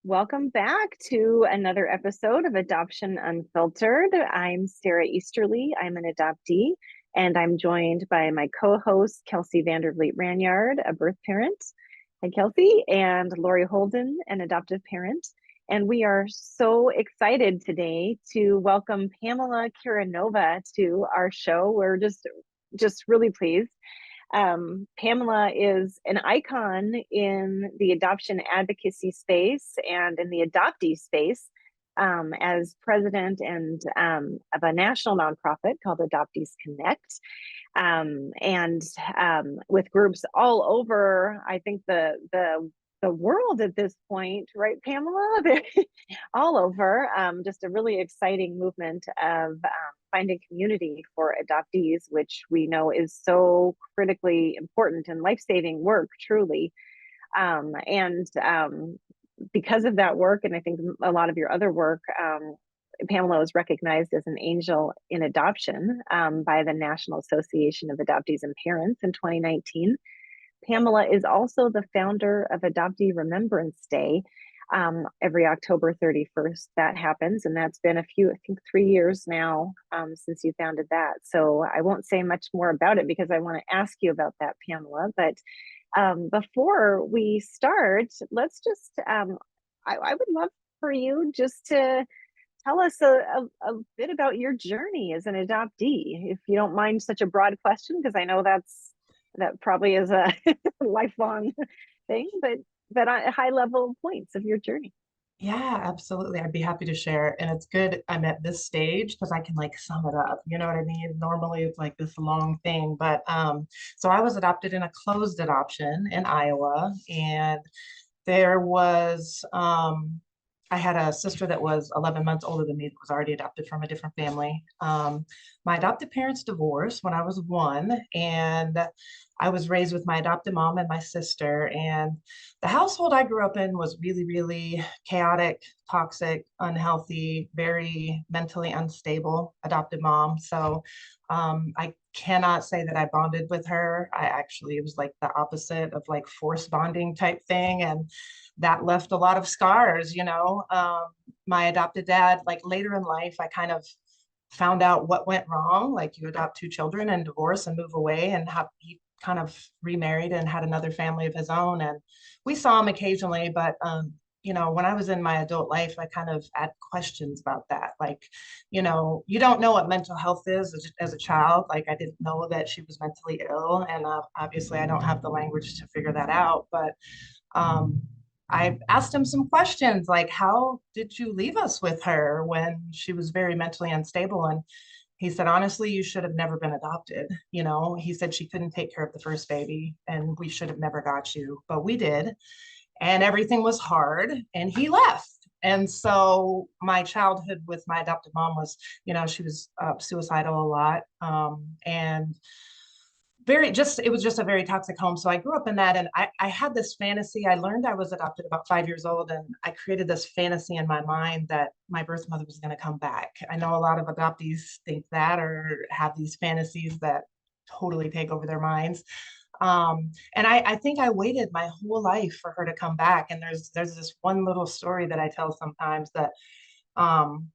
Welcome back to another episode of Adoption Unfiltered. I'm Sara Easterly. I'm an adoptee, and I'm joined by my co-host, Kelsey Vandervliet-Ranyard, a birth parent. Hi, Kelsey, and Lori Holden, an adoptive parent. And we are so excited today to welcome Pamela Karanova to our show. We're just really pleased. Pamela is an icon in the adoption advocacy space and in the adoptee space as president and of a national nonprofit called Adoptees Connect. And with groups all over, I think the world at this point, right, Pamela? All over. Just a really exciting movement of finding community for adoptees, which we know is so critically important and life-saving work, truly. And because of that work, and I think a lot of your other work, Pamela was recognized as an angel in adoption by the National Association of Adoptees and Parents in 2019. Pamela is also the founder of Adoptee Remembrance Day. Every October 31st, that happens. And that's been I think 3 years now since you founded that. So I won't say much more about it because I want to ask you about that, Pamela. But before we start, let's just, I would love for you just to tell us a bit about your journey as an adoptee, if you don't mind such a broad question, because I know that probably is a lifelong thing, but on high level points of your journey. Yeah, absolutely. I'd be happy to share. And it's good I'm at this stage because I can like sum it up. You know what I mean? Normally it's like this long thing. But so I was adopted in a closed adoption in Iowa. And there was I had a sister that was 11 months older than me that was already adopted from a different family. My adopted parents divorced when I was one, and I was raised with my adopted mom and my sister. And the household I grew up in was really, really chaotic, toxic, unhealthy, very mentally unstable adopted mom. So I cannot say that I bonded with her. It was like the opposite of like force bonding type thing. And that left a lot of scars, you know. My adopted dad, like later in life, I kind of found out what went wrong. Like you adopt two children and divorce and move away, and he kind of remarried and had another family of his own. And we saw him occasionally, but you know, when I was in my adult life, I kind of had questions about that. Like, you know, you don't know what mental health is as a child. Like, I didn't know that she was mentally ill. And obviously, I don't have the language to figure that out. But um, I asked him some questions like, how did you leave us with her when she was very mentally unstable? And he said, honestly, you should have never been adopted. You know, he said she couldn't take care of the first baby and we should have never got you, but we did. And everything was hard and he left. And so my childhood with my adopted mom was, you know, she was suicidal a lot. And it was just a very toxic home. So I grew up in that, and I had this fantasy. I learned I was adopted about 5 years old, and I created this fantasy in my mind that my birth mother was going to come back. I know a lot of adoptees think that or have these fantasies that totally take over their minds. And I think I waited my whole life for her to come back. And there's this one little story that I tell sometimes that um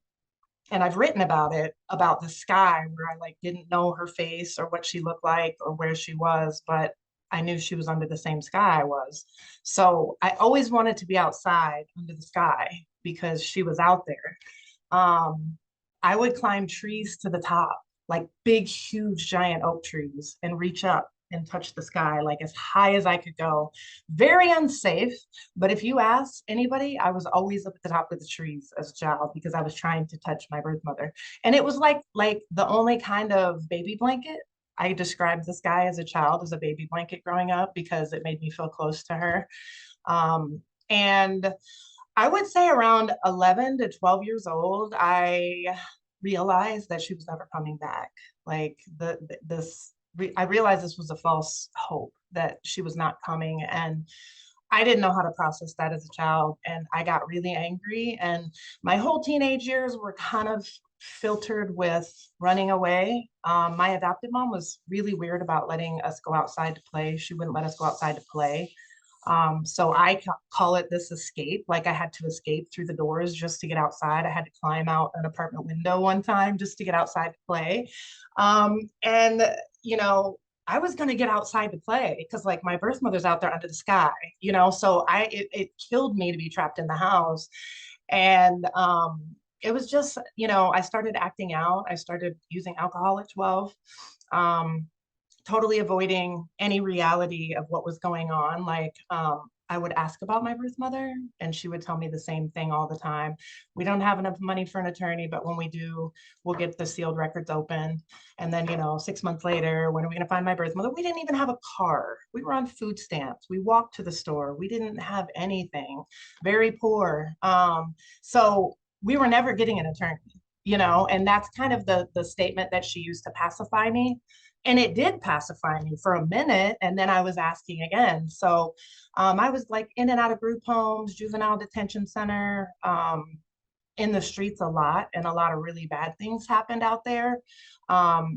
and I've written about it, about the sky, where I like didn't know her face or what she looked like or where she was, but I knew she was under the same sky I was. So I always wanted to be outside under the sky because she was out there. I would climb trees to the top, like big, huge, giant oak trees, and reach up and touch the sky like as high as I could go. Very unsafe, but if you ask anybody, I was always up at the top of the trees as a child because I was trying to touch my birth mother. And it was like the only kind of baby blanket. I described the sky as a child as a baby blanket growing up because it made me feel close to her. And I would say around 11 to 12 years old, I realized that she was never coming back. Like I realized this was a false hope that she was not coming. And I didn't know how to process that as a child. And I got really angry. And my whole teenage years were kind of filtered with running away. My adopted mom was really weird about letting us go outside to play. She wouldn't let us go outside to play. So I call it this escape. Like I had to escape through the doors just to get outside. I had to climb out an apartment window one time just to get outside to play. And, you know, I was going to get outside to play because like my birth mother's out there under the sky, you know, so it killed me to be trapped in the house. And it was just, you know, I started acting out. I started using alcohol at 12. Um, Totally avoiding any reality of what was going on. Like, I would ask about my birth mother, and she would tell me the same thing all the time. We don't have enough money for an attorney, but when we do, we'll get the sealed records open. And then, you know, 6 months later, when are we going to find my birth mother? We didn't even have a car. We were on food stamps. We walked to the store. We didn't have anything. Very poor. So we were never getting an attorney, you know, and that's kind of the statement that she used to pacify me, and it did pacify me for a minute, and then I was asking again. So I was like in and out of group homes, juvenile detention center, in the streets a lot, and a lot of really bad things happened out there.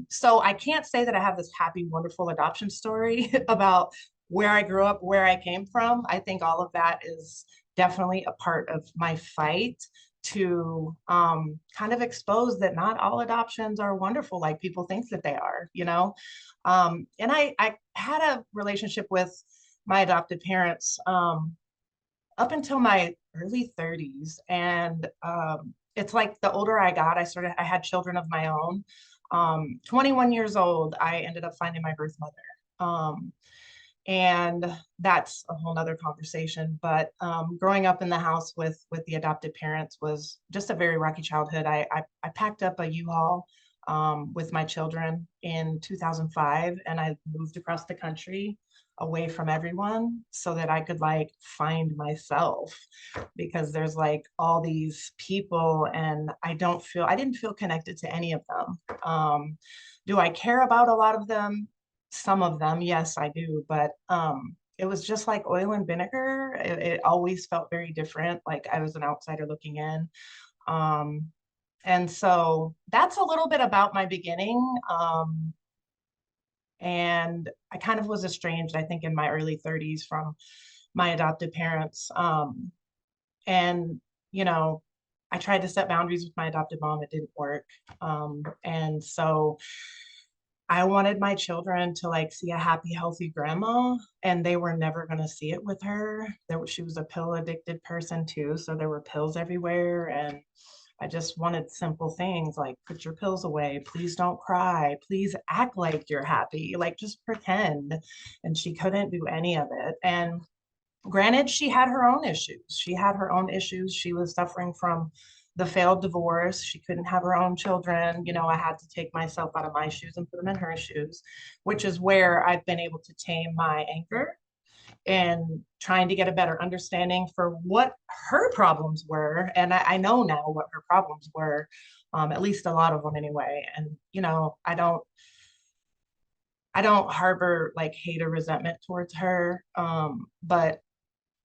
So I can't say that I have this happy wonderful adoption story about where I grew up, where I came from. I think all of that is definitely a part of my fight to kind of expose that not all adoptions are wonderful like people think that they are, you know. And I had a relationship with my adopted parents up until my early 30s. And it's like the older I got, I had children of my own. 21 years old, I ended up finding my birth mother. And that's a whole nother conversation. But growing up in the house with the adopted parents was just a very rocky childhood. I packed up a U-Haul with my children in 2005, and I moved across the country away from everyone so that I could like find myself, because there's like all these people and I didn't feel connected to any of them. Do I care about a lot of them? Some of them, yes, I do, but it was just like oil and vinegar. It always felt very different, like I was an outsider looking in. Um, and so that's a little bit about my beginning. And I kind of was estranged, I think, in my early 30s from my adopted parents. And, you know, I tried to set boundaries with my adopted mom. It didn't work. And so I wanted my children to like see a happy, healthy grandma, and they were never going to see it with her. She was a pill addicted person too. So there were pills everywhere. And I just wanted simple things like put your pills away. Please don't cry. Please act like you're happy. Like just pretend. And she couldn't do any of it. And granted, she had her own issues. She had her own issues. She was suffering from the failed divorce. She couldn't have her own children. You know, I had to take myself out of my shoes and put them in her shoes, which is where I've been able to tame my anger and trying to get a better understanding for what her problems were. And I know now what her problems were, at least a lot of them anyway. And, you know, I don't harbor like hate or resentment towards her, but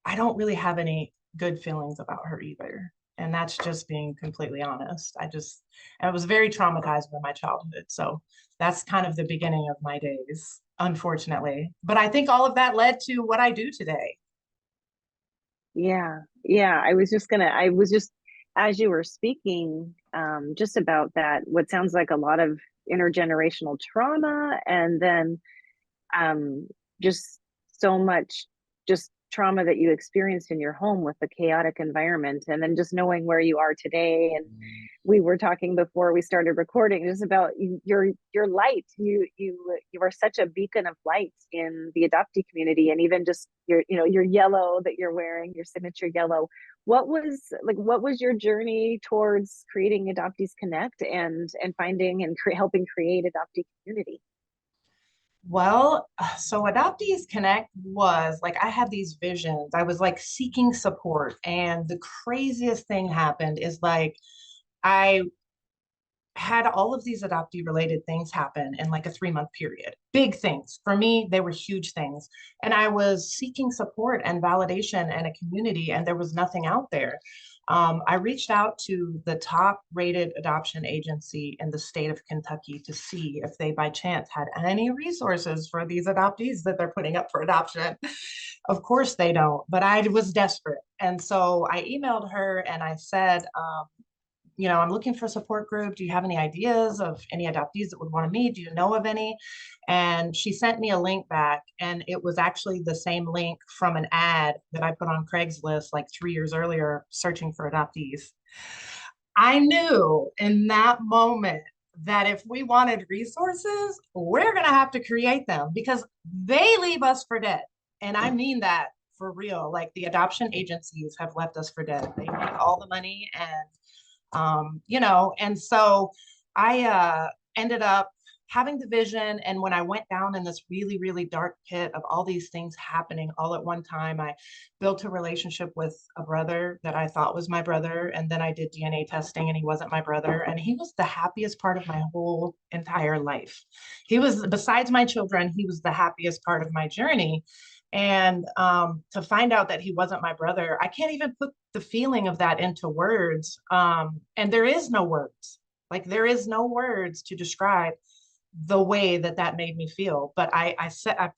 I don't really have any good feelings about her either. And that's just being completely honest. I was very traumatized by my childhood. So that's kind of the beginning of my days, unfortunately. But I think all of that led to what I do today. Yeah, yeah. I was just, as you were speaking, just about that, what sounds like a lot of intergenerational trauma, and then um, just so much just trauma that you experienced in your home with the chaotic environment, and then just knowing where you are today. And we were talking before we started recording just about your light. You are such a beacon of light in the adoptee community, and even just your yellow that you're wearing, your signature yellow. What was your journey towards creating Adoptees Connect and finding and helping create adoptee community? Well, so Adoptees Connect was like, I had these visions. I was like seeking support. And the craziest thing happened is like, I had all of these adoptee related things happen in like a 3 month period. Big things. For me, they were huge things. And I was seeking support and validation and a community, and there was nothing out there. I reached out to the top rated adoption agency in the state of Kentucky to see if they by chance had any resources for these adoptees that they're putting up for adoption. Of course they don't, but I was desperate. And so I emailed her and I said, I'm looking for a support group. Do you have any ideas of any adoptees that would want to meet? Do you know of any? And she sent me a link back, and it was actually the same link from an ad that I put on Craigslist like 3 years earlier, searching for adoptees. I knew in that moment that if we wanted resources, we're going to have to create them because they leave us for dead. And I mean that for real. Like the adoption agencies have left us for dead. They make all the money and so I ended up having the vision. And when I went down in this really, really dark pit of all these things happening all at one time, I built a relationship with a brother that I thought was my brother. And then I did DNA testing and he wasn't my brother. And he was the happiest part of my whole entire life. He was, besides my children, he was the happiest part of my journey. And to find out that he wasn't my brother, I can't even put the feeling of that into words. And there is no words. Like there is no words to describe the way that that made me feel. But I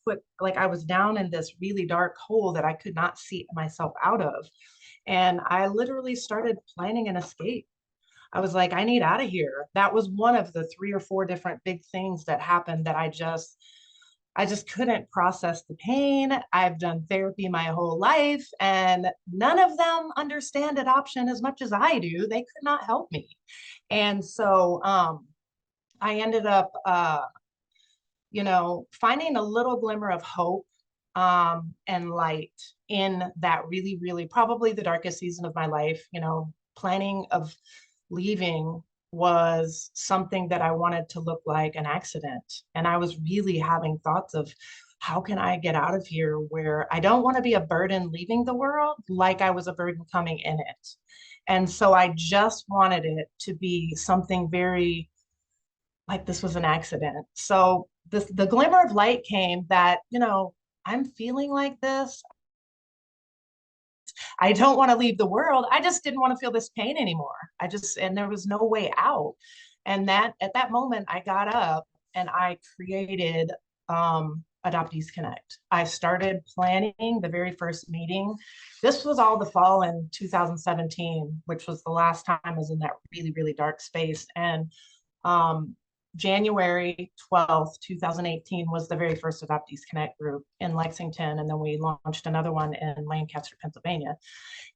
put like I was down in this really dark hole that I could not see myself out of. And I literally started planning an escape. I was like, I need out of here. That was one of the 3 or 4 different big things that happened that I just couldn't process the pain. I've done therapy my whole life, and none of them understand adoption as much as I do. They could not help me. And so I ended up, finding a little glimmer of hope and light in that really, really probably the darkest season of my life. Planning of leaving was something that I wanted to look like an accident. And I was really having thoughts of how can I get out of here where I don't want to be a burden leaving the world like I was a burden coming in it. And so I just wanted it to be something very like this was an accident. So the glimmer of light came that, I'm feeling like this. I don't want to leave the world. I just didn't want to feel this pain anymore. And there was no way out. And that at that moment, I got up and I created Adoptees Connect. I started planning the very first meeting. This was all the fall in 2017, which was the last time I was in that really, really dark space. And January 12th, 2018 was the very first Adoptees Connect group in Lexington. And then we launched another one in Lancaster, Pennsylvania.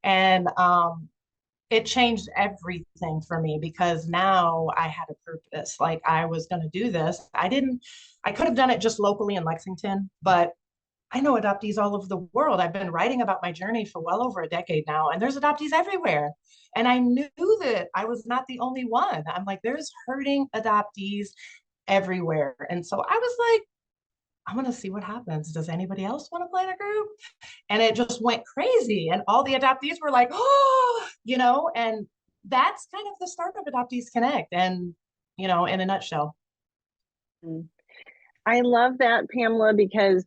And it changed everything for me because now I had a purpose. Like I was going to do this. I could have done it just locally in Lexington, but I know adoptees all over the world. I've been writing about my journey for well over a decade now, and there's adoptees everywhere. And I knew that I was not the only one. I'm like, there's hurting adoptees everywhere. And so I was like, I'm going to see what happens. Does anybody else want to play in a group? And it just went crazy. And all the adoptees were like, and that's kind of the start of Adoptees Connect. And, in a nutshell. I love that, Pamela, because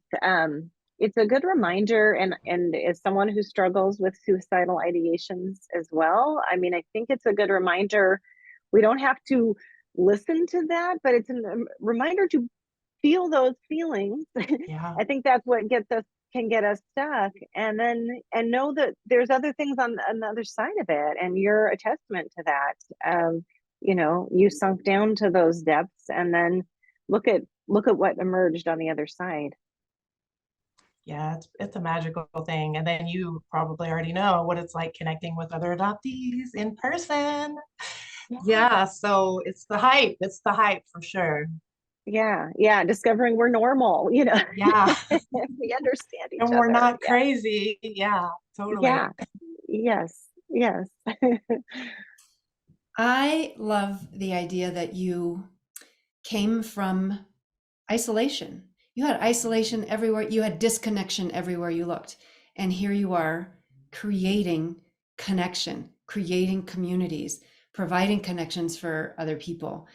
it's a good reminder, and as someone who struggles with suicidal ideations as well, I mean, I think it's a good reminder. We don't have to listen to that, but it's a reminder to feel those feelings. Yeah. I think that's what can get us stuck, and know that there's other things on the other side of it, and you're a testament to that. You sunk down to those depths, and then look at what emerged on the other side. Yeah, it's a magical thing. And then you probably already know what it's like connecting with other adoptees in person. Yeah, so it's the hype. It's the hype for sure. Yeah, discovering we're normal, Yeah. we understand each And we're other. not crazy. Yeah, totally. Yeah, yes. I love the idea that you came from isolation. You had isolation everywhere. You had disconnection everywhere you looked. And here you are creating connection, creating communities, providing connections for other people.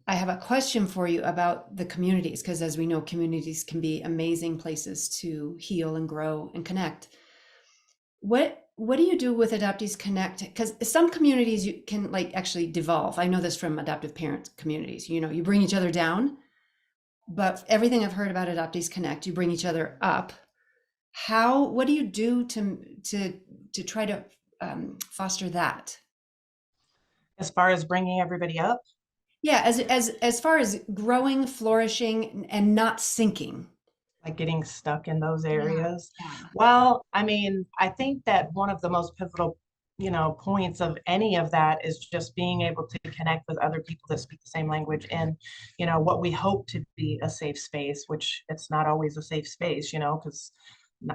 I have a question for you about the communities, because as we know, communities can be amazing places to heal and grow and connect. What do you do with Adoptees Connect? Because some communities you can actually devolve. I know this from adoptive parent communities. You bring each other down, but everything I've heard about Adoptees Connect, you bring each other up what do you do to try to foster that? As far as bringing everybody up, Yeah, as far as growing, flourishing, and not sinking. like getting stuck in those Yeah, areas. yeah. Well, I mean, I think that one of the most pivotal, points of any of that is just being able to connect with other people that speak the same language and, what we hope to be a safe space, which it's not always a safe space, because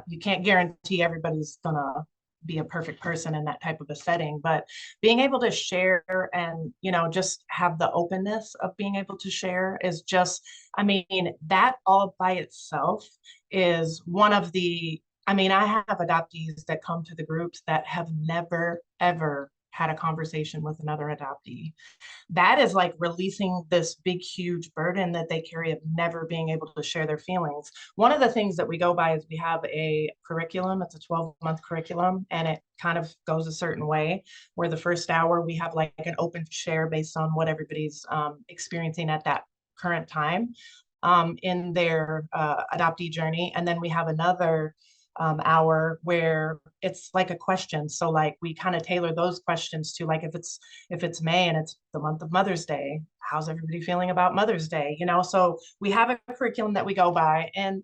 you can't guarantee everybody's gonna be a perfect person in that type of a setting, but being able to share and just have the openness of being able to share is just, I mean, that all by itself is one of the, I mean, I have adoptees that come to the groups that have never ever had a conversation with another adoptee. That is like releasing this big, huge burden that they carry of never being able to share their feelings. One of the things that we go by is we have a curriculum. It's a 12-month curriculum, and it kind of goes a certain way where the first hour we have like an open share based on what everybody's experiencing at that current time in their adoptee journey. And then we have another hour where it's like a question. So like we kind of tailor those questions to like if it's May and it's the month of Mother's Day, how's everybody feeling about Mother's Day? So we have a curriculum that we go by, and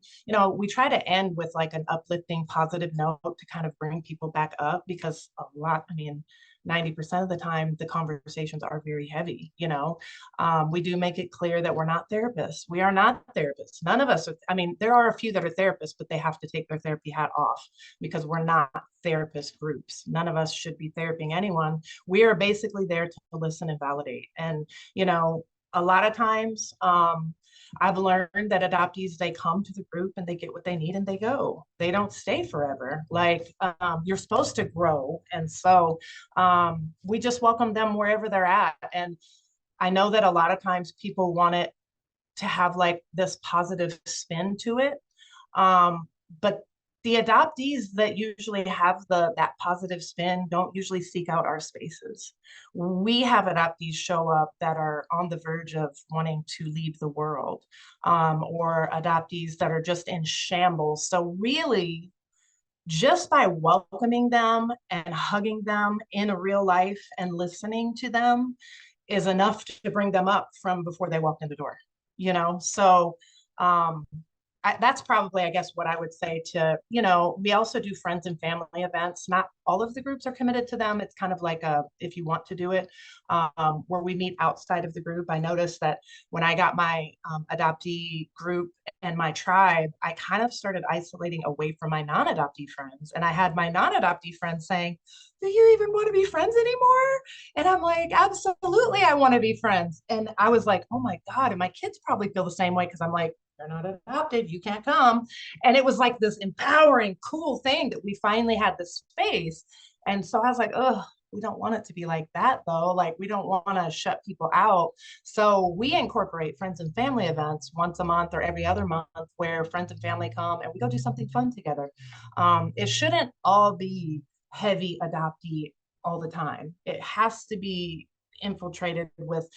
we try to end with like an uplifting, positive note to kind of bring people back up, because I mean, 90% of the time the conversations are very heavy. We do make it clear that we're not therapists. We are not therapists. None of us are, I mean, there are a few that are therapists, but they have to take their therapy hat off because we're not therapist groups. None of us should be theraping anyone. We are basically there to listen and validate. And, a lot of times, I've learned that adoptees, they come to the group and they get what they need and they go. They don't stay forever. Like you're supposed to grow. And so we just welcome them wherever they're at. And I know that a lot of times people want it to have like this positive spin to it. But the adoptees that usually have that positive spin don't usually seek out our spaces. We have adoptees show up that are on the verge of wanting to leave the world, or adoptees that are just in shambles. So really, just by welcoming them and hugging them in real life and listening to them is enough to bring them up from before they walked in the door. So um, that's probably, I guess, what I would say to, we also do friends and family events. Not all of the groups are committed to them. It's kind of like if you want to do it, where we meet outside of the group. I noticed that when I got my adoptee group and my tribe, I kind of started isolating away from my non-adoptee friends. And I had my non-adoptee friends saying, do you even want to be friends anymore? And I'm like, absolutely, I want to be friends. And I was like, oh my God. And my kids probably feel the same way, because I'm like, you're not adopted, you can't come. And it was like this empowering, cool thing that we finally had the space. And so I was like, oh, we don't want it to be like that though. Like we don't want to shut people out. So we incorporate friends and family events once a month or every other month, where friends and family come and we go do something fun together. It shouldn't all be heavy adoptee all the time. It has to be infiltrated with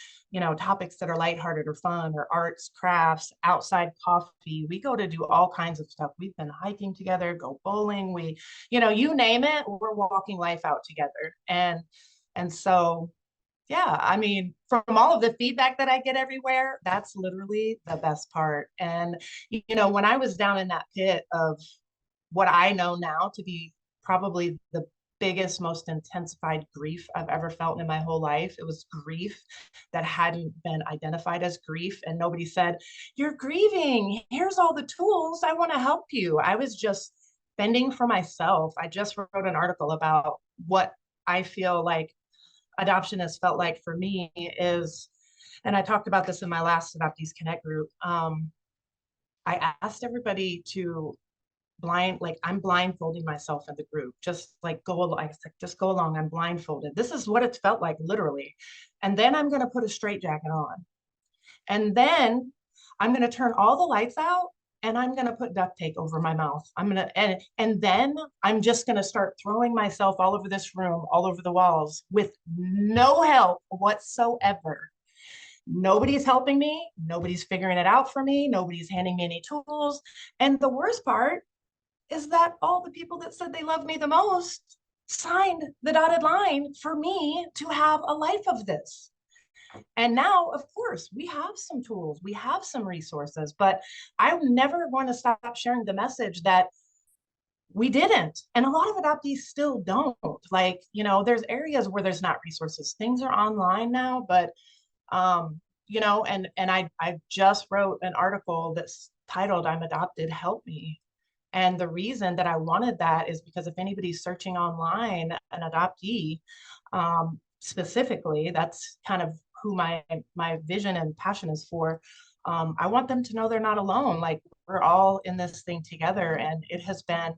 topics that are lighthearted or fun, or arts, crafts, outside coffee. We go to do all kinds of stuff. We've been hiking together, go bowling, we you name it, we're walking life out together. And so yeah, I mean, from all of the feedback that I get everywhere, that's literally the best part. And when I was down in that pit of what I know now to be probably the biggest, most intensified grief I've ever felt in my whole life. It was grief that hadn't been identified as grief. And nobody said, you're grieving. Here's all the tools. I want to help you. I was just fending for myself. I just wrote an article about what I feel like adoption has felt like for me is, and I talked about this in my last Adoptees Connect group. I asked everybody to I'm blindfolding myself in the group, just like just go along, I'm blindfolded. This is what it felt like, literally. And then I'm going to put a straitjacket on, and then I'm going to turn all the lights out, and I'm going to put duct tape over my mouth. And then I'm just going to start throwing myself all over this room, all over the walls, with no help whatsoever. Nobody's helping me, nobody's figuring it out for me, nobody's handing me any tools. And the worst part is that all the people that said they loved me the most signed the dotted line for me to have a life of this. And now, of course, we have some tools, we have some resources, but I'm never going to stop sharing the message that we didn't. And a lot of adoptees still don't. Like, you know, there's areas where there's not resources. Things are online now, but you know, and I just wrote an article that's titled "I'm Adopted, Help Me." And the reason that I wanted that is because if anybody's searching online an adoptee, specifically, that's kind of who my vision and passion is for. I want them to know they're not alone. Like, we're all in this thing together, and it has been,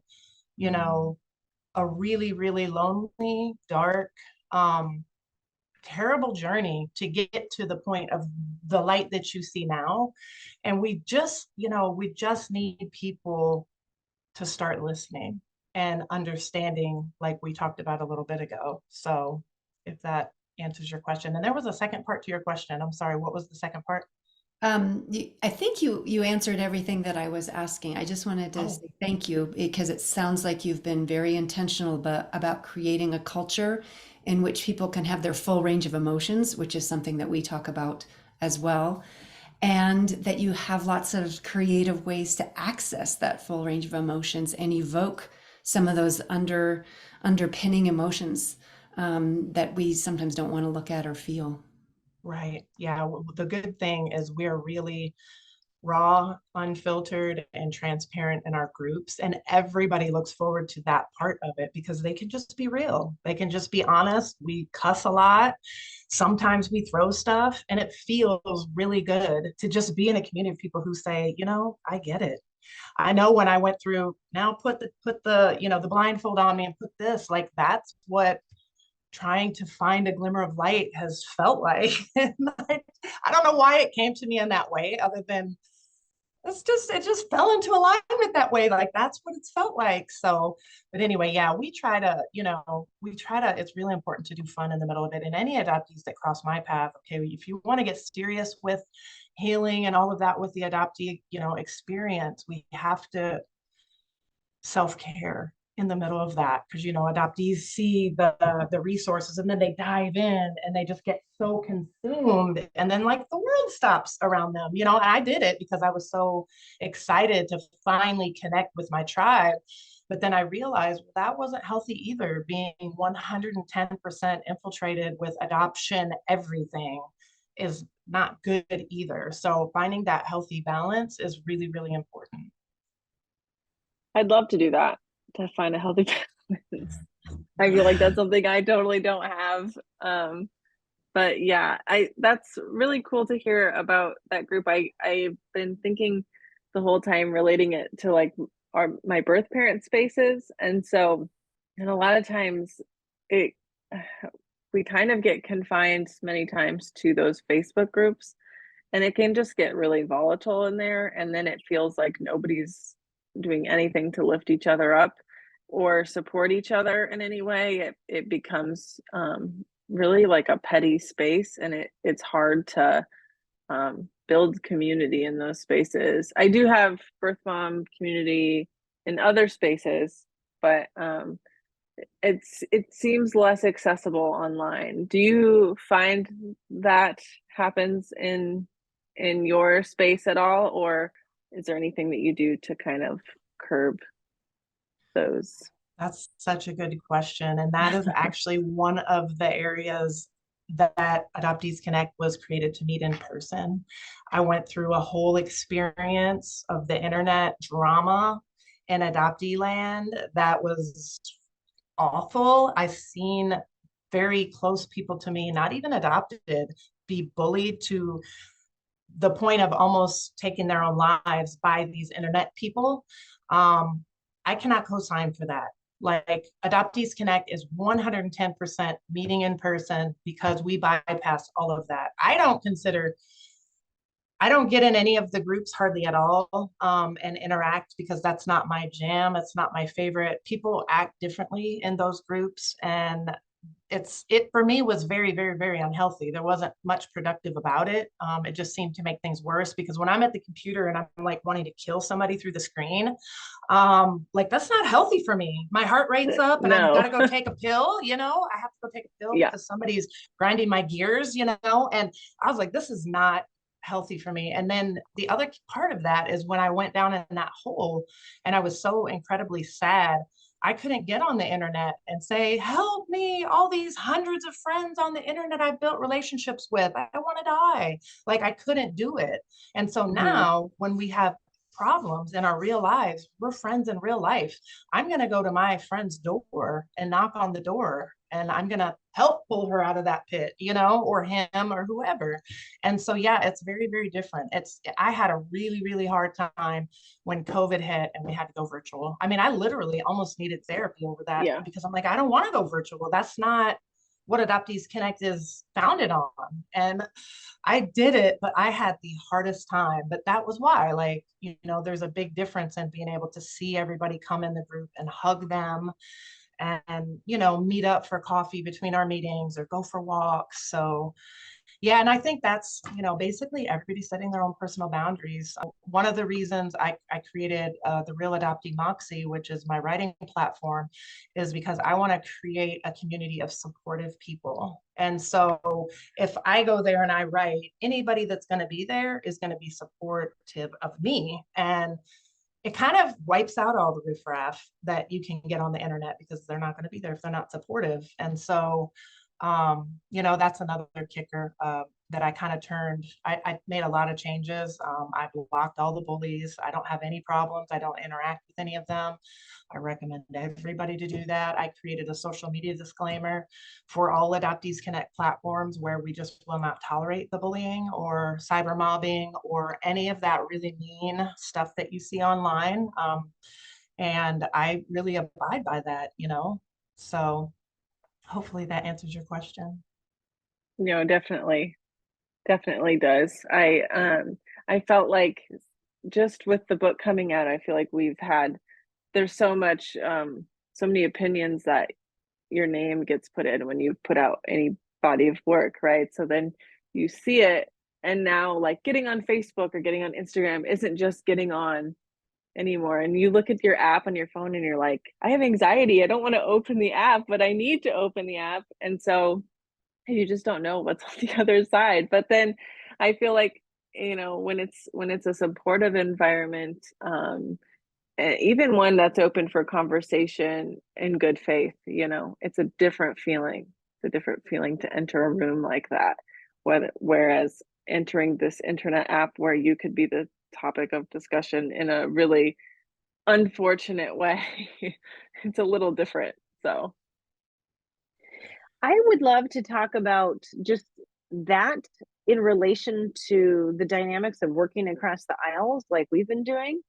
you know, a really, really lonely, dark, terrible journey to get to the point of the light that you see now. And we just, you know, we just need people to start listening and understanding, like we talked about a little bit ago. So if that answers your question. And there was a second part to your question. I'm sorry, what was the second part? I think you answered everything that I was asking. I just wanted to Oh, say thank you because it sounds like you've been very intentional about creating a culture in which people can have their full range of emotions, which is something that we talk about as well, and that you have lots of creative ways to access that full range of emotions and evoke some of those underpinning emotions that we sometimes don't want to look at or feel. right. Yeah. The good thing is we're really raw, unfiltered, and transparent in our groups. And everybody looks forward to that part of it because they can just be real. They can just be honest. We cuss a lot. Sometimes we throw stuff, and it feels really good to just be in a community of people who say, you know, I get it. I know when I went through, now put the, you know, the blindfold on me and put this, like, that's what trying to find a glimmer of light has felt like. And I don't know why it came to me in that way, other than it just fell into alignment that way. Like, that's what it's felt like. So, but anyway, yeah, we try to, you know, it's really important to do fun in the middle of it. And any adoptees that cross my path, okay, if you want to get serious with healing and all of that with the adoptee, you know, experience, we have to self-care in the middle of that, because, you know, adoptees see the resources and then they dive in and they just get so consumed, and then like the world stops around them, you know. And I did it because I was so excited to finally connect with my tribe, but then I realized, well, that wasn't healthy either. Being 110% infiltrated with adoption everything is not good either. So finding that healthy balance is really, really important. I'd love to do that, to find a healthy balance. I feel like that's something I totally don't have. But yeah, that's really cool to hear about that group. I've been thinking the whole time, relating it to like my birth parent spaces. And so, and a lot of times it we kind of get confined many times to those Facebook groups, and it can just get really volatile in there, and then it feels like nobody's doing anything to lift each other up or support each other in any way. It becomes really like a petty space, and it's hard to build community in those spaces. I do have birth mom community in other spaces, but it seems less accessible online. Do you find that happens in your space at all, or is there anything that you do to kind of curb those? That's such a good question. And that is actually one of the areas that Adoptees Connect was created to meet in person. I went through a whole experience of the internet drama in adoptee land that was awful. I've seen very close people to me, not even adopted, be bullied to the point of almost taking their own lives by these internet people. I cannot co-sign for that. Like, Adoptees Connect is 110% meeting in person because we bypass all of that. I don't get in any of the groups hardly at all, and interact, because that's not my jam. It's not my favorite. People act differently in those groups. And it for me was very, very, very unhealthy. There wasn't much productive about it. It just seemed to make things worse, because when I'm at the computer and I'm like wanting to kill somebody through the screen, like that's not healthy for me. My heart rate's up and I've got No. to go take a pill, I have to go take a pill Yeah. because somebody's grinding my gears, and I was like, this is not healthy for me. And then the other part of that is when I went down in that hole and I was so incredibly sad, I couldn't get on the internet and say, help me, all these hundreds of friends on the internet I built relationships with, I want to die. Like I couldn't do it. And so Mhm. now when we have problems in our real lives, we're friends in real life. I'm going to go to my friend's door and knock on the door, and I'm going to help pull her out of that pit, or him or whoever. And so, yeah, it's very, very different. I had a really, really hard time when COVID hit and we had to go virtual. I mean, I literally almost needed therapy over that, Yeah. because I'm like, I don't want to go virtual. That's not what Adoptees Connect is founded on. And I did it, but I had the hardest time. But that was why, like, there's a big difference in being able to see everybody come in the group and hug them and, meet up for coffee between our meetings or go for walks. So yeah, and I think that's, basically everybody setting their own personal boundaries. One of the reasons I created the Real Adoptee Moxie, which is my writing platform, is because I want to create a community of supportive people. And so if I go there and I write, anybody that's going to be there is going to be supportive of me. And it kind of wipes out all the riffraff that you can get on the internet, because they're not going to be there if they're not supportive. And so that's another kicker that I kind of turned. I made a lot of changes. I blocked all the bullies. I don't have any problems. I don't interact with any of them. I recommend everybody to do that. I created a social media disclaimer for all Adoptees Connect platforms, where we just will not tolerate the bullying or cyber mobbing or any of that really mean stuff that you see online. And I really abide by that. So hopefully that answers your question. Definitely. Definitely does. I felt like just with the book coming out, I feel like there's so many opinions that your name gets put in when you put out any body of work, right? So then you see it, and now like getting on Facebook or getting on Instagram isn't just getting on anymore. And you look at your app on your phone and you're like, I have anxiety. I don't want to open the app, but I need to open the app. And so you just don't know what's on the other side. But then I feel like, when it's a supportive environment, even one that's open for conversation in good faith, it's a different feeling. It's a different feeling to enter a room like that. Whereas entering this internet app where you could be the topic of discussion in a really unfortunate way, it's a little different. So I would love to talk about just that in relation to the dynamics of working across the aisles like we've been doing,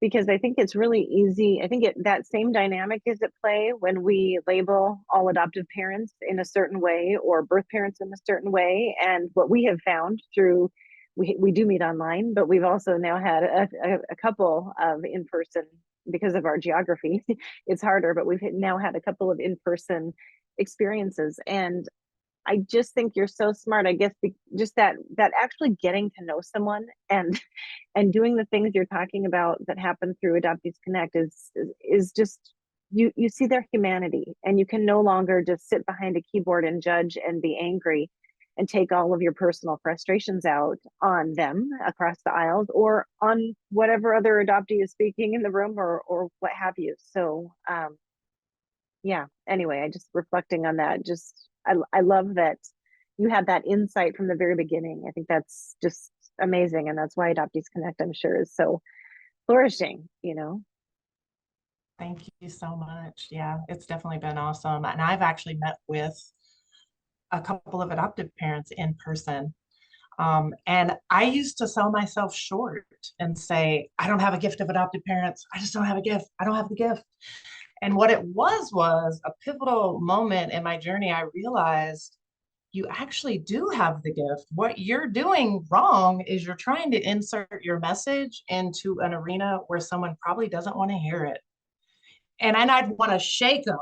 because I think it's really easy. I think that same dynamic is at play when we label all adoptive parents in a certain way or birth parents in a certain way. And what we have found through, we do meet online, but we've also now had a couple of in-person, because of our geography, it's harder, but we've now had a couple of in-person experiences. And I just think you're so smart. I guess just that actually getting to know someone and doing the things you're talking about that happen through Adoptees Connect is just you see their humanity, and you can no longer just sit behind a keyboard and judge and be angry and take all of your personal frustrations out on them across the aisles or on whatever other adoptee is speaking in the room or what have you. So yeah, anyway, I just reflecting on that, just I love that you had that insight from the very beginning. I think that's just amazing, and that's why Adoptees Connect, I'm sure, is so flourishing. Thank you so much. Yeah, it's definitely been awesome. And I've actually met with a couple of adoptive parents in person. And I used to sell myself short and say, I don't have a gift of adoptive parents. I just don't have a gift. I don't have the gift. And what it was a pivotal moment in my journey. I realized you actually do have the gift. What you're doing wrong is you're trying to insert your message into an arena where someone probably doesn't want to hear it. And I'd want to shake them.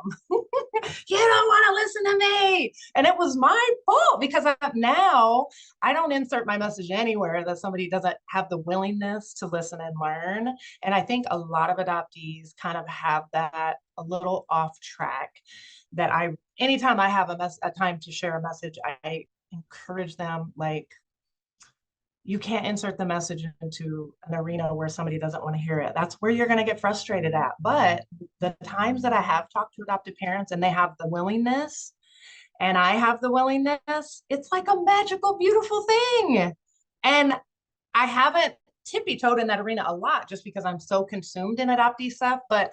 You don't want to listen to me. And it was my fault because now I don't insert my message anywhere that somebody doesn't have the willingness to listen and learn. And I think a lot of adoptees kind of have that a little off track, that anytime I have a time to share a message, I encourage them, like, you can't insert the message into an arena where somebody doesn't want to hear it. That's where you're going to get frustrated at. But the times that I have talked to adoptive parents and they have the willingness and I have the willingness, it's like a magical, beautiful thing. And I haven't tippy-toed in that arena a lot just because I'm so consumed in adoptee stuff. But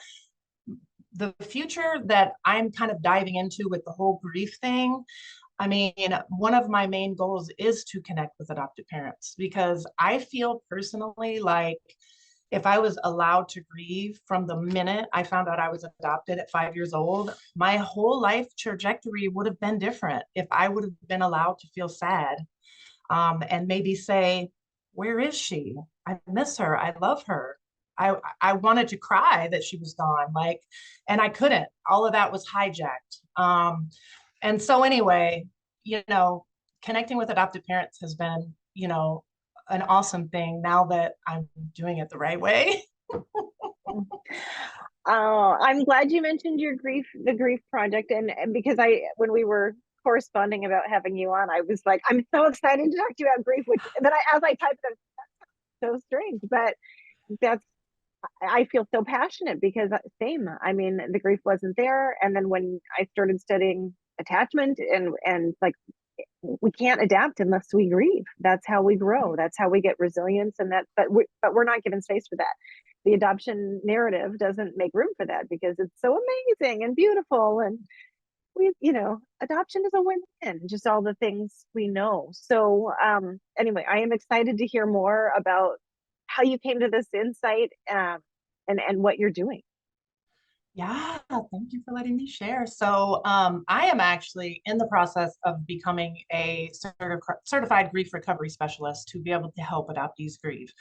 the future that I'm kind of diving into with the whole grief thing, I mean, one of my main goals is to connect with adoptive parents, because I feel personally like if I was allowed to grieve from the minute I found out I was adopted at 5 years old, my whole life trajectory would have been different if I would have been allowed to feel sad, and maybe say, where is she? I miss her. I love her. I wanted to cry that she was gone, like, and I couldn't. All of that was hijacked. And so anyway, connecting with adoptive parents has been, an awesome thing now that I'm doing it the right way. Oh, I'm glad you mentioned the grief project, and because when we were corresponding about having you on, I was like, I'm so excited to talk to you about grief. Which then as I typed it, that's so strange, but that's I feel so passionate because same. I mean, the grief wasn't there, and then when I started studying attachment and like we can't adapt unless we grieve. That's how we grow. That's how we get resilience, and but we're not given space for that. The adoption narrative doesn't make room for that because it's so amazing and beautiful, and adoption is a win-win. Just all the things we know. So anyway, I am excited to hear more about how you came to this insight, and what you're doing. Yeah, thank you for letting me share. So I am actually in the process of becoming a certified grief recovery specialist to be able to help adoptees grieve.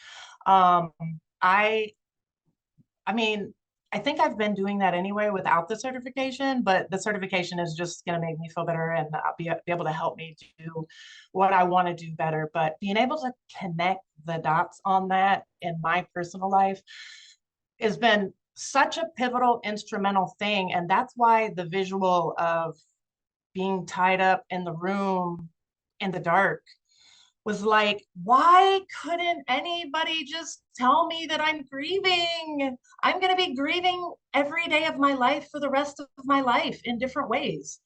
Um, I, I mean, I think I've been doing that anyway without the certification, but the certification is just going to make me feel better and be able to help me do what I want to do better. But being able to connect the dots on that in my personal life has been such a pivotal, instrumental thing. And that's why the visual of being tied up in the room in the dark was like, why couldn't anybody just tell me that I'm grieving? I'm going to be grieving every day of my life for the rest of my life in different ways.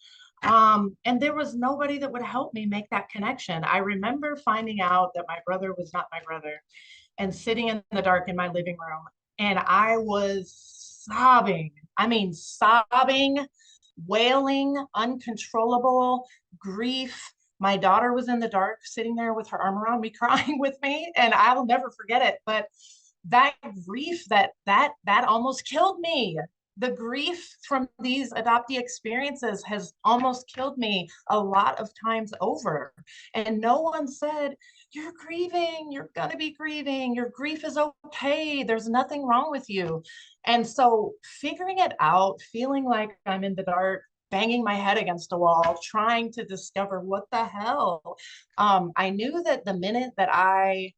And there was nobody that would help me make that connection. I remember finding out that my brother was not my brother and sitting in the dark in my living room. And I was sobbing. I mean, sobbing, wailing, uncontrollable grief. My daughter was in the dark, sitting there with her arm around me, crying with me, and I will never forget it. But that grief, that almost killed me. The grief from these adoptee experiences has almost killed me a lot of times over. And no one said, you're grieving, you're gonna be grieving, your grief is okay, there's nothing wrong with you. And so figuring it out, feeling like I'm in the dark, banging my head against a wall, trying to discover what the hell. I knew that the minute that I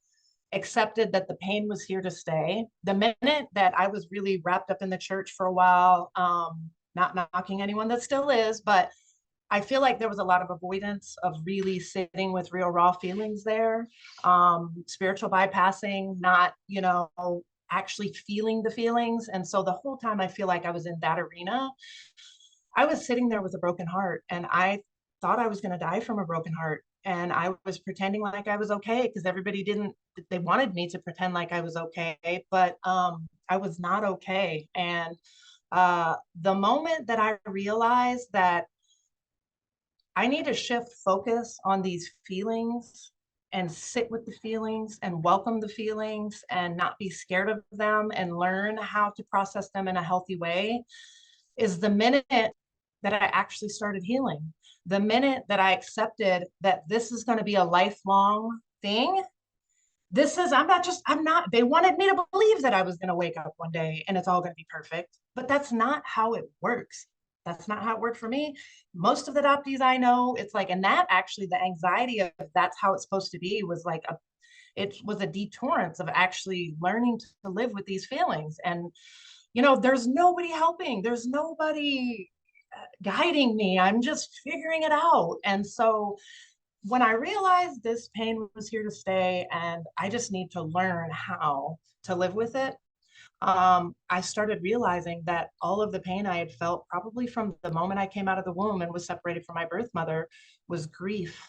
accepted that the pain was here to stay, the minute that I was really wrapped up in the church for a while, not knocking anyone that still is, but I feel like there was a lot of avoidance of really sitting with real raw feelings there, spiritual bypassing, not, actually feeling the feelings. And so the whole time I feel like I was in that arena, I was sitting there with a broken heart, and I thought I was going to die from a broken heart. And I was pretending like I was okay because they wanted me to pretend like I was okay, but I was not okay. And the moment that I realized that I need to shift focus on these feelings and sit with the feelings and welcome the feelings and not be scared of them and learn how to process them in a healthy way, is the minute that I actually started healing. The minute that I accepted that this is going to be a lifelong thing, they wanted me to believe that I was going to wake up one day and it's all going to be perfect, but that's not how it works. That's not how it worked for me. Most of the adoptees I know, it's like, and that actually, the anxiety of that's how it's supposed to be was like it was a deterrence of actually learning to live with these feelings. And, there's nobody helping. There's nobody guiding me. I'm just figuring it out. And so when I realized this pain was here to stay and I just need to learn how to live with it, I started realizing that all of the pain I had felt probably from the moment I came out of the womb and was separated from my birth mother was grief.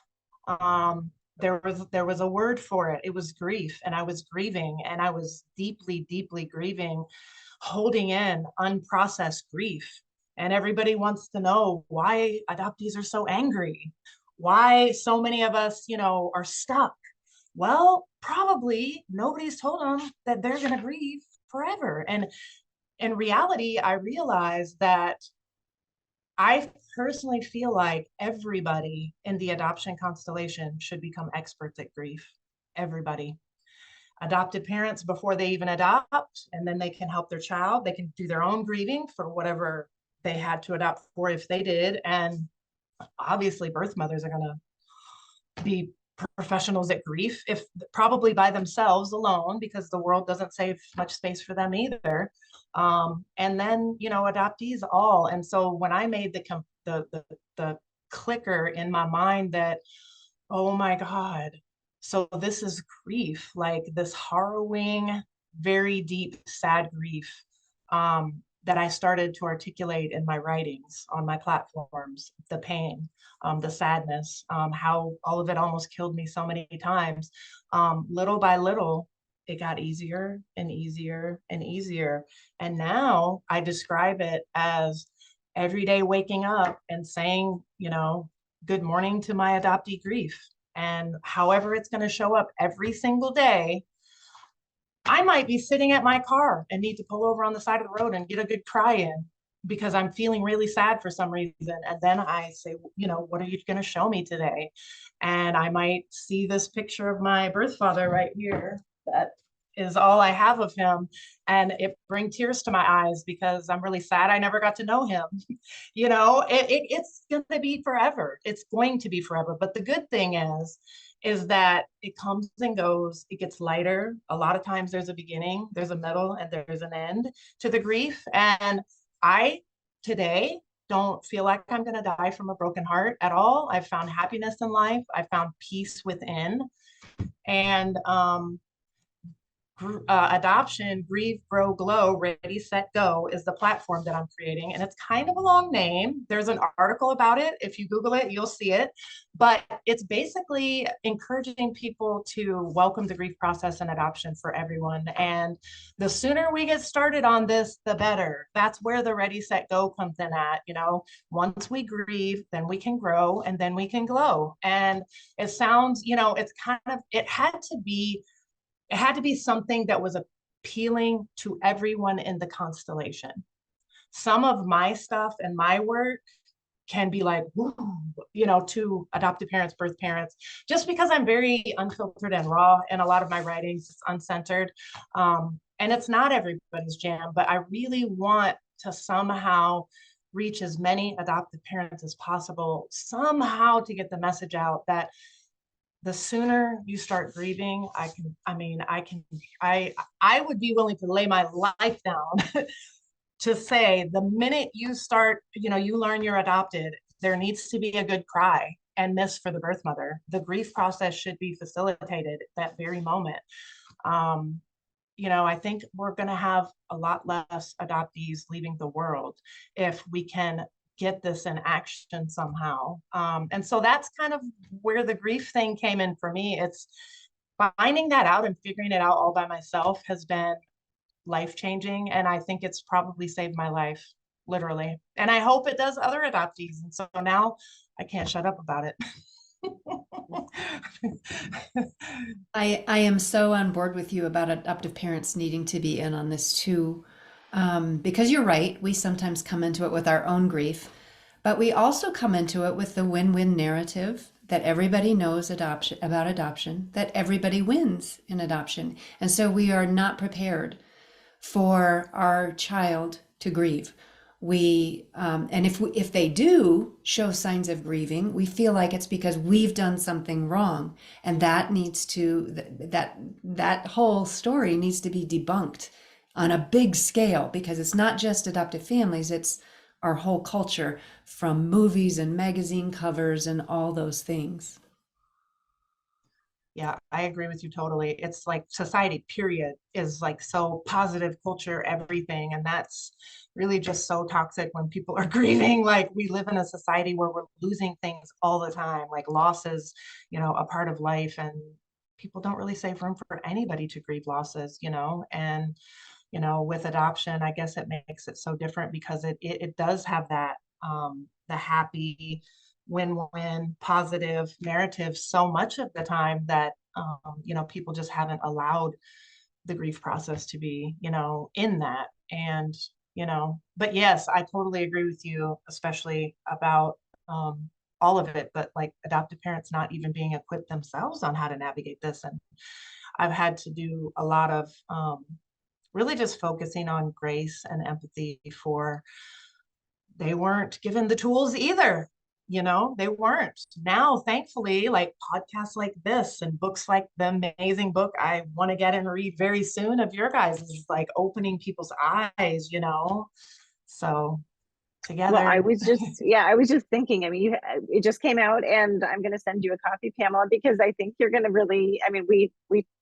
There was a word for it. It was grief, and I was grieving, and I was deeply, deeply grieving, holding in unprocessed grief. And everybody wants to know why adoptees are so angry, why so many of us, are stuck. Well, probably nobody's told them that they're going to grieve forever. And in reality, I realized that I personally feel like everybody in the adoption constellation should become experts at grief. Everybody. Adopted parents before they even adopt, and then they can help their child. They can do their own grieving for whatever they had to adopt for if they did. And obviously birth mothers are going to be professionals at grief, if probably by themselves alone, because the world doesn't save much space for them either. And then, adoptees all. And so when I made the clicker in my mind that, oh my God, so this is grief, like this harrowing, very deep, sad grief, that I started to articulate in my writings on my platforms, the pain, the sadness, how all of it almost killed me so many times. Little by little, it got easier and easier and easier. And now I describe it as every day waking up and saying, good morning to my adoptee grief. And however it's going to show up every single day, I might be sitting at my car and need to pull over on the side of the road and get a good cry in because I'm feeling really sad for some reason. And then I say, what are you going to show me today? And I might see this picture of my birth father right here. That is all I have of him. And it brings tears to my eyes because I'm really sad I never got to know him. It's going to be forever. It's going to be forever. But the good thing is that it comes and goes. It gets lighter. A lot of times there's a beginning, there's a middle, and there's an end to the grief. And I today don't feel like I'm going to die from a broken heart at all. I've found happiness in life. I found peace within. And adoption, grieve, grow, glow, ready, set, go is the platform that I'm creating. And it's kind of a long name. There's an article about it. If you Google it, you'll see it. But it's basically encouraging people to welcome the grief process and adoption for everyone. And the sooner we get started on this, the better. That's where the ready, set, go comes in at. Once we grieve, then we can grow and then we can glow. And it sounds, it's kind of, it had to be something that was appealing to everyone in the constellation. Some of my stuff and my work can be like, woo, to adoptive parents, birth parents, just because I'm very unfiltered and raw in a lot of my writings. It's uncensored. And it's not everybody's jam, but I really want to somehow reach as many adoptive parents as possible, somehow to get the message out that the sooner you start grieving, I would be willing to lay my life down to say the minute you start, you learn you're adopted, there needs to be a good cry and miss for the birth mother. The grief process should be facilitated at that very moment. I think we're going to have a lot less adoptees leaving the world if we can get this in action somehow. And so that's kind of where the grief thing came in for me. It's finding that out and figuring it out all by myself has been life-changing. And I think it's probably saved my life, literally. And I hope it does other adoptees. And so now I can't shut up about it. I am so on board with you about adoptive parents needing to be in on this too. Because you're right, we sometimes come into it with our own grief, but we also come into it with the win-win narrative that everybody knows about adoption, that everybody wins in adoption. And so we are not prepared for our child to grieve. And if they do show signs of grieving, we feel like it's because we've done something wrong, and that whole story needs to be debunked on a big scale, because it's not just adoptive families, it's our whole culture, from movies and magazine covers and all those things. Yeah, I agree with you totally. It's like society, period, is like so positive culture, everything. And that's really just so toxic when people are grieving. Like, we live in a society where we're losing things all the time, like losses, a part of life. And people don't really save room for anybody to grieve losses. And, with adoption, I guess it makes it so different because it does have that, the happy, win-win positive narrative so much of the time that people just haven't allowed the grief process to be in that. And but yes, I totally agree with you, especially about all of it, but like adoptive parents not even being equipped themselves on how to navigate this. And I've had to do a lot of really just focusing on grace and empathy for, they weren't given the tools either. They weren't. Now, thankfully, like podcasts like this and books like the amazing book I want to get and read very soon of your guys is like opening people's eyes. So Well, together. I was just thinking, I mean, it just came out, and I'm going to send you a copy, Pamela, because I think you're going to really, I mean, we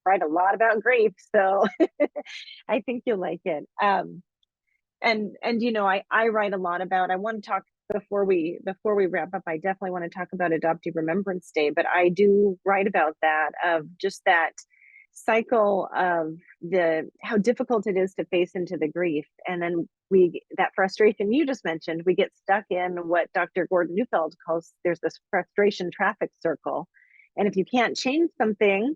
write a lot about grief, so I think you'll like it. And I write a lot about, I want to talk before we wrap up, I definitely want to talk about Adoptee Remembrance Day, but I do write about that, of just that cycle of how difficult it is to face into the grief, and then that frustration you just mentioned, we get stuck in what Dr. Gordon Neufeld calls, there's this frustration traffic circle, and if you can't change something,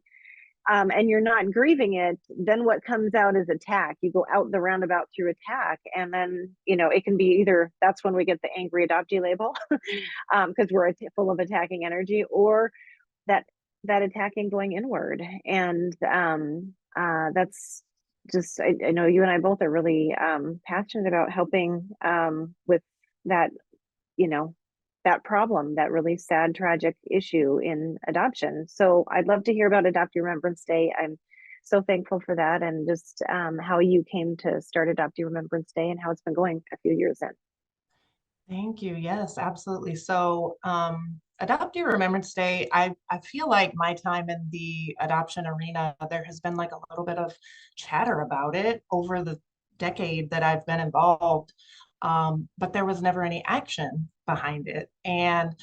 and you're not grieving it, then what comes out is attack. You go out the roundabout through attack, and then it can be either, that's when we get the angry adoptee label, because we're full of attacking energy, or that attacking going inward. And that's just, I know you and I both are really passionate about helping with that, that problem, that really sad, tragic issue in adoption. So I'd love to hear about Adoptee Remembrance Day. I'm so thankful for that, and just how you came to start Adoptee Remembrance Day and how it's been going a few years in. Thank you. Yes, absolutely. So, Adoptee Remembrance Day, I feel like my time in the adoption arena, there has been like a little bit of chatter about it over the decade that I've been involved, but there was never any action behind it. And,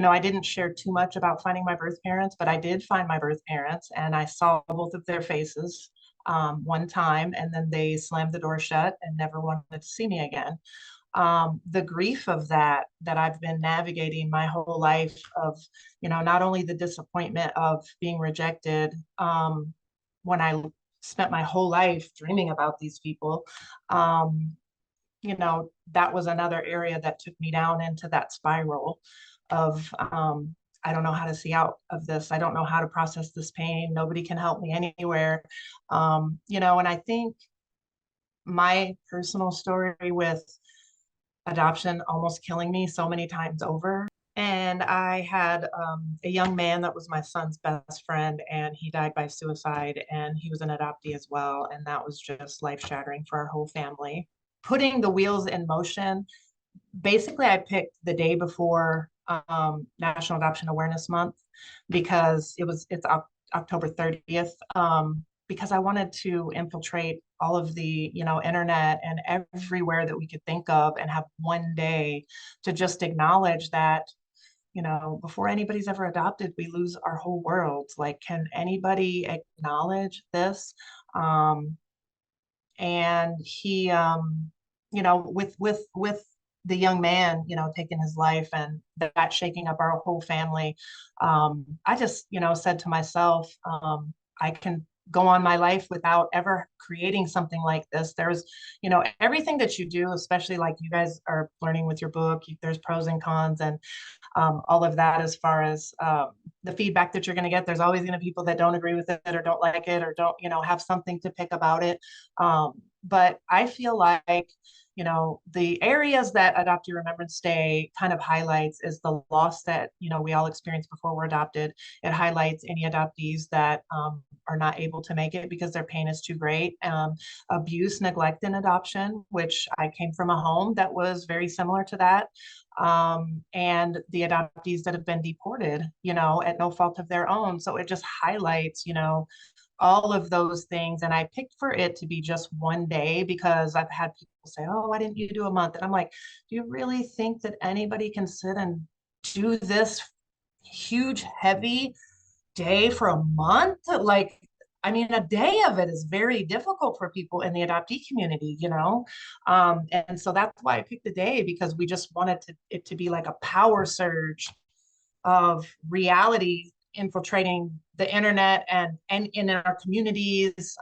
I didn't share too much about finding my birth parents, but I did find my birth parents, and I saw both of their faces one time, and then they slammed the door shut and never wanted to see me again. The grief of that I've been navigating my whole life, of not only the disappointment of being rejected, when I spent my whole life dreaming about these people, that was another area that took me down into that spiral of, I don't know how to see out of this, I don't know how to process this pain, nobody can help me anywhere. And I think my personal story with adoption almost killing me so many times over. And I had a young man that was my son's best friend, and he died by suicide, and he was an adoptee as well. And that was just life shattering for our whole family. Putting the wheels in motion, basically, I picked the day before National Adoption Awareness Month, because it's October 30th. Because I wanted to infiltrate all of the, internet and everywhere that we could think of, and have one day to just acknowledge that, before anybody's ever adopted, we lose our whole world. Like, can anybody acknowledge this? And he, with the young man, taking his life, and that shaking up our whole family, I just, said to myself, I can go on my life without ever creating something like this. There's, everything that you do, especially like you guys are learning with your book, there's pros and cons, and all of that as far as the feedback that you're going to get. There's always going to be people that don't agree with it or don't like it or don't, have something to pick about it. But I feel like, the areas that Adoptee Remembrance Day kind of highlights is the loss that, we all experience before we're adopted. It highlights any adoptees that are not able to make it because their pain is too great. Abuse, neglect in adoption, which I came from a home that was very similar to that. And the adoptees that have been deported, at no fault of their own. So it just highlights, all of those things. And I picked for it to be just one day because I've had people say, oh, why didn't you do a month? And I'm like, do you really think that anybody can sit and do this huge, heavy day for a month? Like, I mean, a day of it is very difficult for people in the adoptee community, and so that's why I picked the day, because we just wanted it to be like a power surge of reality infiltrating the internet and in our communities,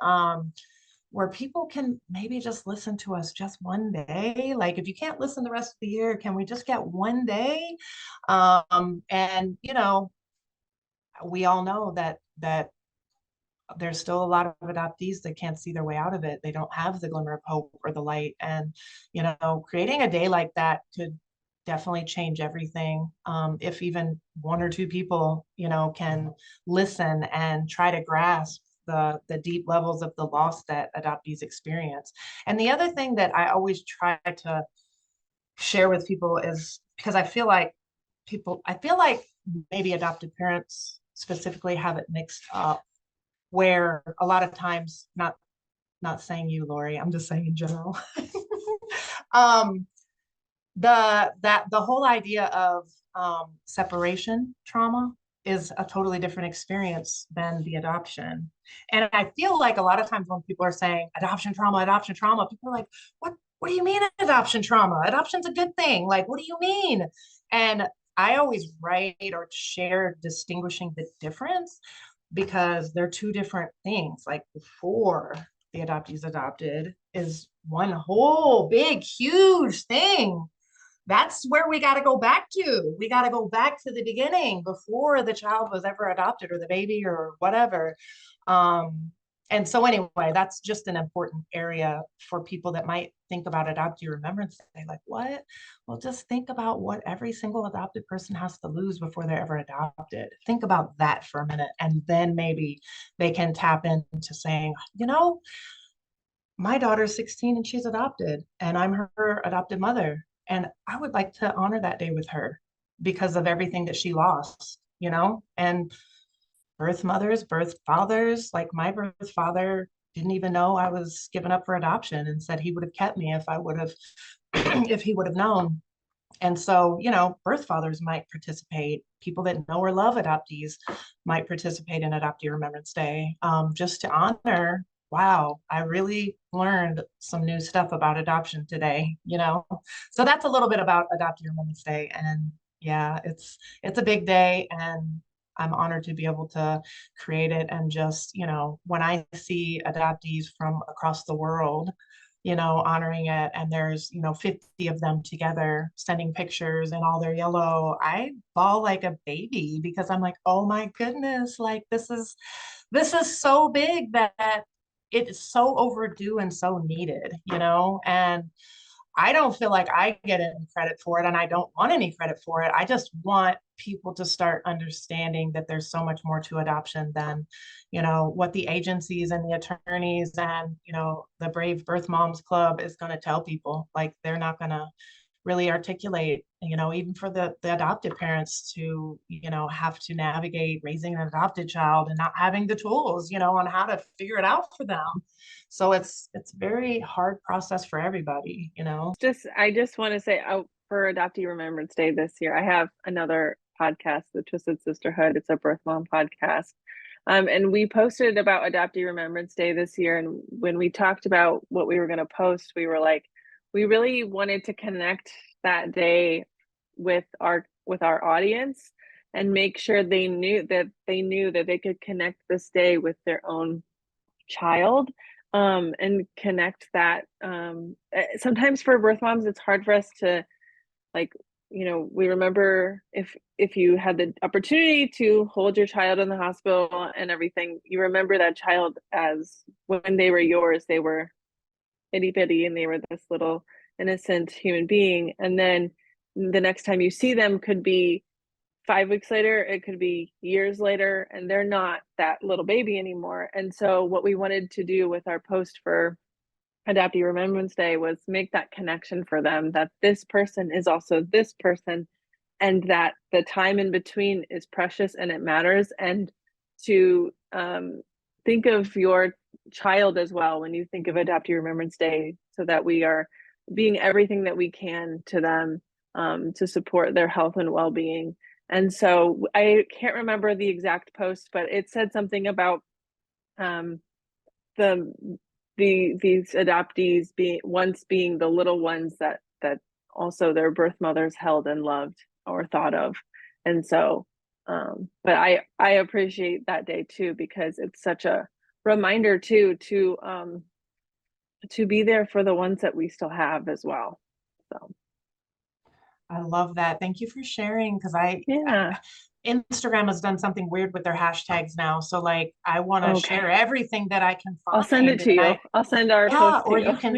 where people can maybe just listen to us just one day. Like, if you can't listen the rest of the year, can we just get one day? And we all know that there's still a lot of adoptees that can't see their way out of it. They don't have the glimmer of hope or the light. And, creating a day like that could definitely change everything. If even one or two people, can listen and try to grasp the deep levels of the loss that adoptees experience. And the other thing that I always try to share with people is, because I feel like maybe adoptive parents specifically have it mixed up, where a lot of times, not saying you, Lori, I'm just saying in general, the whole idea of separation trauma is a totally different experience than the adoption. And I feel like a lot of times when people are saying adoption trauma, people are like, what do you mean adoption trauma? Adoption's a good thing. Like, what do you mean? And I always write or share distinguishing the difference, because they're two different things. Like, before the adoptees adopted is one whole big, huge thing. That's where we got to go back to. We got to go back to the beginning, before the child was ever adopted, or the baby, or whatever. And so anyway, that's just an important area for people that might think about Adoptee Remembrance Day. Like, what? Well, just think about what every single adopted person has to lose before they're ever adopted. Think about that for a minute. And then maybe they can tap into saying, my daughter's 16 and she's adopted, and I'm her adopted mother. And I would like to honor that day with her because of everything that she lost, and birth mothers, birth fathers, like my birth father didn't even know I was given up for adoption, and said he would have kept me if I would have, if he would have known. And so, birth fathers might participate. People that know or love adoptees might participate in Adoptee Remembrance Day, just to honor, wow, I really learned some new stuff about adoption today, So that's a little bit about Adoptee Remembrance Day. And yeah, it's a big day, and I'm honored to be able to create it. And just, when I see adoptees from across the world, honoring it, and there's, 50 of them together sending pictures in all their yellow, I bawl like a baby, because I'm like, oh my goodness, like this is so big that it is so overdue and so needed, and I don't feel like I get any credit for it, and I don't want any credit for it. I just want people to start understanding that there's so much more to adoption than, what the agencies and the attorneys and, the Brave Birth Moms Club is going to tell people. Like, they're not going to really articulate, even for the adopted parents to, have to navigate raising an adopted child and not having the tools, on how to figure it out for them. So it's very hard process for everybody, I just want to say, for Adoptee Remembrance Day this year, I have another podcast, The Twisted Sisterhood. It's a birth mom podcast. And we posted about Adoptee Remembrance Day this year. And when we talked about what we were going to post, we were like, we really wanted to connect that day with our audience, and make sure they knew that they could connect this day with their own child, and connect that. Sometimes for birth moms, it's hard for us to, like, we remember if you had the opportunity to hold your child in the hospital and everything, you remember that child as when they were yours, they were itty bitty and they were this little innocent human being. And then the next time you see them could be 5 weeks later, it could be years later, and they're not that little baby anymore. And so what we wanted to do with our post for Adoptee Remembrance Day was make that connection for them, that this person is also this person, and that the time in between is precious and it matters. And to think of your child as well when you think of Adoptee Remembrance Day, so that we are being everything that we can to them, to support their health and well-being. And so I can't remember the exact post, but it said something about these adoptees being the little ones that also their birth mothers held and loved or thought of. And so but I appreciate that day too, because it's such a reminder too to be there for the ones that we still have as well. So I love that. Thank you for sharing, because yeah. Instagram has done something weird with their hashtags now. So like I want to share everything that I can find. I'll send it to you. I'll send our post to or you. you can send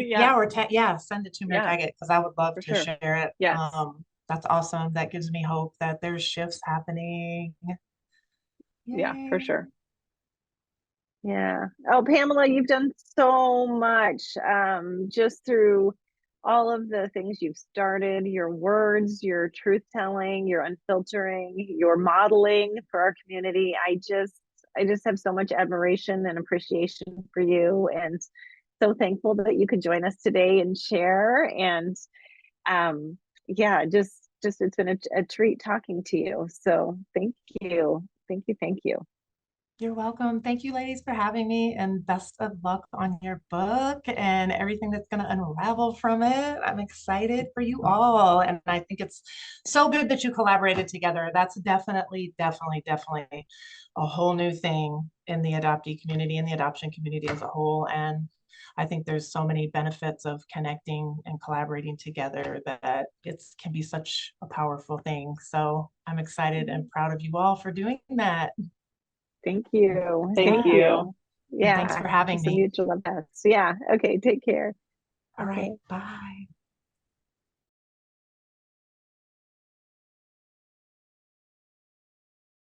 it to me or tag it, because I would love to share it. Yes. That's awesome. That gives me hope that there's shifts happening. Yay. Yeah, for sure. Yeah. Oh, Pamela, you've done so much, just through all of the things you've started, your words, your truth telling, your unfiltering, your modeling for our community. I just have so much admiration and appreciation for you, and so thankful that you could join us today and share. And yeah, just it's been a treat talking to you. So thank you. Thank you. You're welcome. Thank you, ladies, for having me, and best of luck on your book and everything that's going to unravel from it. I'm excited for you all. And I think it's so good that you collaborated together. That's definitely a whole new thing in the adoptee community and the adoption community as a whole. And I think there's so many benefits of connecting and collaborating together that it can be such a powerful thing. So I'm excited and proud of you all for doing that. Thank you. Thank you. Yeah. Thanks for having me. Mutual impasse. Yeah. Okay. Take care. All right. Bye.